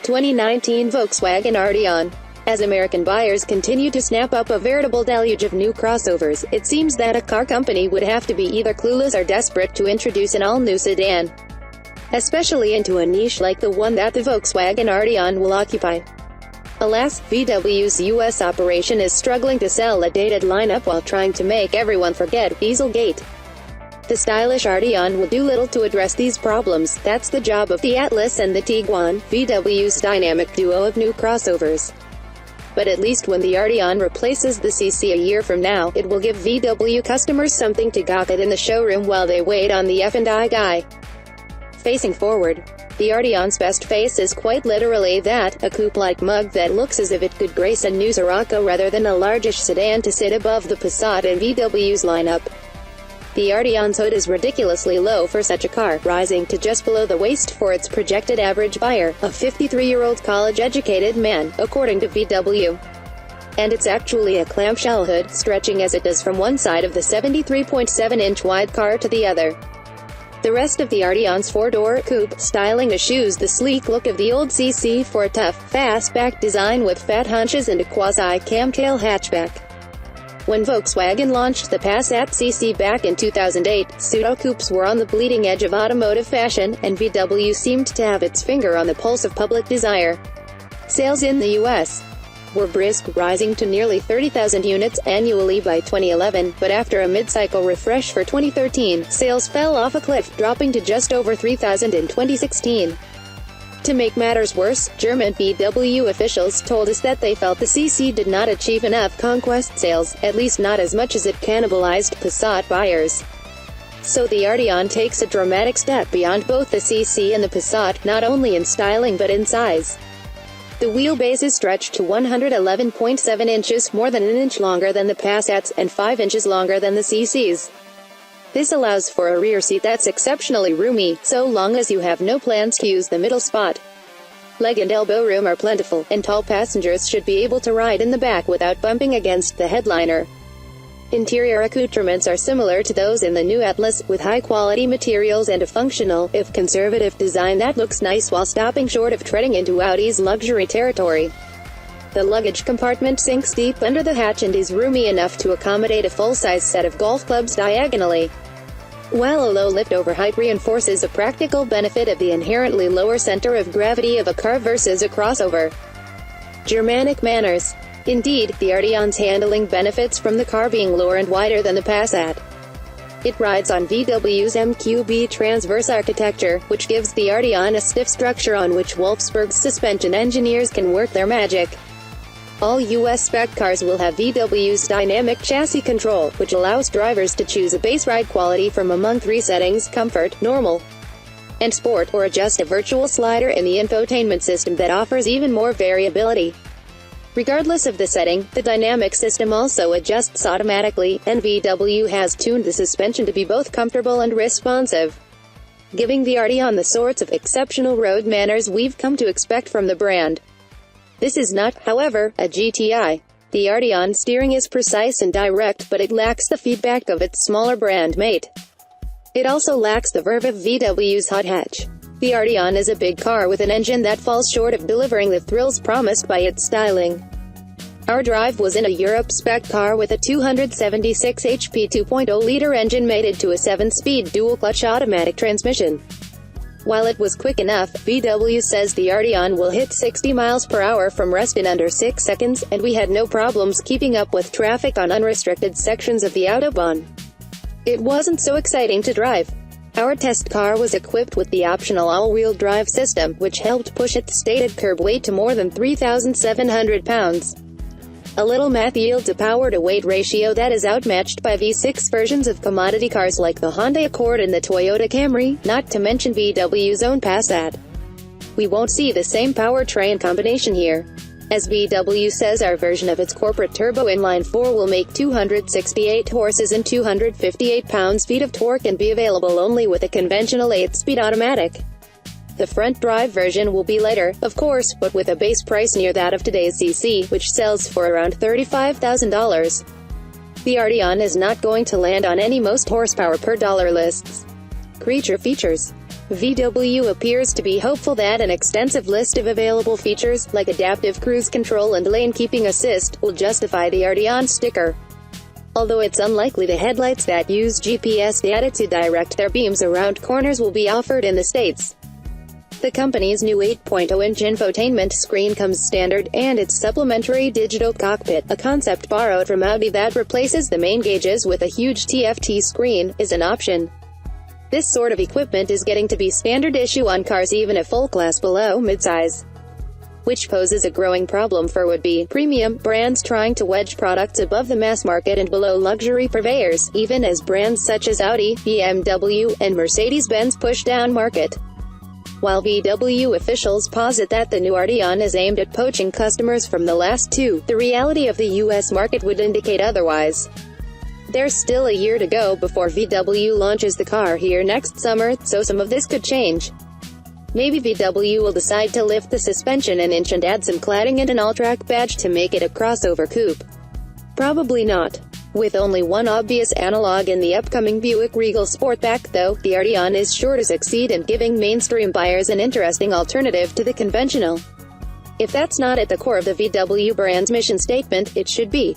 2019 Volkswagen Arteon. As American buyers continue to snap up a veritable deluge of new crossovers, it seems that a car company would have to be either clueless or desperate to introduce an all-new sedan, especially into a niche like the one that the Volkswagen Arteon will occupy. Alas, VW's US operation is struggling to sell a dated lineup while trying to make everyone forget Dieselgate. The stylish Arteon will do little to address these problems. That's the job of the Atlas and the Tiguan, VW's dynamic duo of new crossovers. But at least when the Arteon replaces the CC a year from now, it will give VW customers something to gawk at in the showroom while they wait on the F&I guy. Facing forward, the Arteon's best face is quite literally that, a coupe-like mug that looks as if it could grace a new Scirocco rather than a largish sedan to sit above the Passat in VW's lineup. The Arteon's hood is ridiculously low for such a car, rising to just below the waist for its projected average buyer, a 53-year-old college-educated man, according to VW. And it's actually a clamshell hood, stretching as it does from one side of the 73.7-inch wide car to the other. The rest of the Arteon's four-door coupe styling eschews the sleek look of the old CC for a tough, fastback design with fat hunches and a quasi-camtail hatchback. When Volkswagen launched the Passat CC back in 2008, pseudo-coupes were on the bleeding edge of automotive fashion, and VW seemed to have its finger on the pulse of public desire. Sales in the U.S. were brisk, rising to nearly 30,000 units annually by 2011, but after a mid-cycle refresh for 2013, sales fell off a cliff, dropping to just over 3,000 in 2016. To make matters worse, German VW officials told us that they felt the CC did not achieve enough conquest sales, at least not as much as it cannibalized Passat buyers. So the Arteon takes a dramatic step beyond both the CC and the Passat, not only in styling but in size. The wheelbase is stretched to 111.7 inches, more than an inch longer than the Passats, and 5 inches longer than the CC's. This allows for a rear seat that's exceptionally roomy, so long as you have no plans to use the middle spot. Leg and elbow room are plentiful, and tall passengers should be able to ride in the back without bumping against the headliner. Interior accoutrements are similar to those in the new Atlas, with high-quality materials and a functional, if conservative design that looks nice while stopping short of treading into Audi's luxury territory. The luggage compartment sinks deep under the hatch and is roomy enough to accommodate a full-size set of golf clubs diagonally, while a low lift-over height reinforces a practical benefit of the inherently lower center of gravity of a car versus a crossover. Germanic manners. Indeed, the Arteon's handling benefits from the car being lower and wider than the Passat. It rides on VW's MQB transverse architecture, which gives the Arteon a stiff structure on which Wolfsburg's suspension engineers can work their magic. All US spec cars will have VW's dynamic chassis control, which allows drivers to choose a base ride quality from among 3 settings: comfort, normal, and sport, or adjust a virtual slider in the infotainment system that offers even more variability. Regardless of the setting, the dynamic system also adjusts automatically, and VW has tuned the suspension to be both comfortable and responsive, giving the Arteon the sorts of exceptional road manners we've come to expect from the brand. This is not, however, a GTI. The Arteon steering is precise and direct, but it lacks the feedback of its smaller brand mate. It also lacks the verve of VW's hot hatch. The Arteon is a big car with an engine that falls short of delivering the thrills promised by its styling. Our drive was in a Europe spec car with a 276 HP 2.0-liter engine mated to a 7-speed dual-clutch automatic transmission. While it was quick enough, VW says the Arteon will hit 60 miles per hour from rest in under 6 seconds, and we had no problems keeping up with traffic on unrestricted sections of the Autobahn. It wasn't so exciting to drive. Our test car was equipped with the optional all-wheel drive system, which helped push its stated curb weight to more than 3,700 pounds. A little math yields a power-to-weight ratio that is outmatched by V6 versions of commodity cars like the Honda Accord and the Toyota Camry, not to mention VW's own Passat. We won't see the same powertrain combination here. As VW says, our version of its corporate turbo inline-4 will make 268 horses and 258 pounds-feet of torque and be available only with a conventional 8-speed automatic. The front-drive version will be lighter, of course, but with a base price near that of today's CC, which sells for around $35,000. The Arteon is not going to land on any most horsepower per dollar lists. Creature features. VW appears to be hopeful that an extensive list of available features, like adaptive cruise control and lane keeping assist, will justify the Arteon sticker. Although it's unlikely the headlights that use GPS data to direct their beams around corners will be offered in the States. The company's new 8.0-inch infotainment screen comes standard, and its supplementary digital cockpit, a concept borrowed from Audi that replaces the main gauges with a huge TFT screen, is an option. This sort of equipment is getting to be standard issue on cars even a full class below midsize, which poses a growing problem for would-be premium brands trying to wedge products above the mass market and below luxury purveyors, even as brands such as Audi, BMW, and Mercedes-Benz push down market. While VW officials posit that the new Arteon is aimed at poaching customers from the last two, the reality of the US market would indicate otherwise. There's still a year to go before VW launches the car here next summer, so some of this could change. Maybe VW will decide to lift the suspension an inch and add some cladding and an all-track badge to make it a crossover coupe. Probably not. With only one obvious analog in the upcoming Buick Regal Sportback, though, the Arteon is sure to succeed in giving mainstream buyers an interesting alternative to the conventional. If that's not at the core of the VW brand's mission statement, it should be.